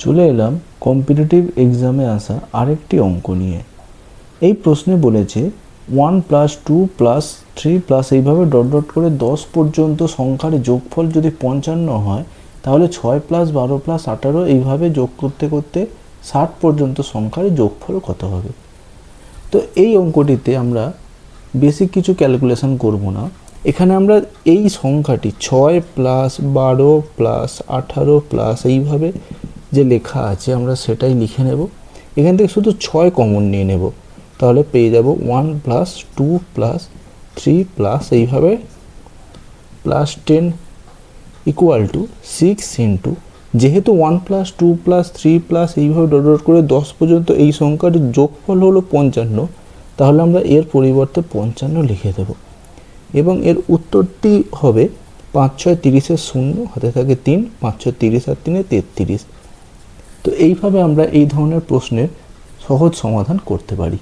চলে এলাম কম্পিটিটিভ এক্সামে আসা আরেকটি অঙ্ক নিয়ে। এই প্রশ্নে বলেছে 1 + 2 + 3 + এইভাবে ডট ডট করে 10 পর্যন্ত সংখ্যার যোগফল যদি 55 হয়, তাহলে 6 + 12 + 18 এইভাবে যোগ করতে করতে 60 পর্যন্ত সংখ্যার যোগফল কত হবে। তো এই অঙ্কটিতে আমরা বেসিক কিছু ক্যালকুলেশন করব না। এখানে আমরা এই সংখ্যাটি 6 + 12 + 18 + এইভাবে যে লেখা আছে আমরা সেটাই লিখে নেব। এখান থেকে শুধু 6 কমন নিয়ে নেব, তাহলে পেয়ে যাব 1 + 2 + 3 + এইভাবে +10 = 6 যেহেতু 1 + 2 + 3 + এইভাবে ডট ডট করে 10 পর্যন্ত এই সংখ্যার যোগফল হলো 55, তাহলে আমরা এর পরিবর্তে 55 লিখে দেব এবং এর উত্তরটি হবে 5 × 6 = 30, শূন্য হাতে থাকে 3, 5 × 6 = 30 আর 3 = 33। তো এইভাবে আমরা এই ধরনের প্রশ্নের সহজ সমাধান করতে পারি।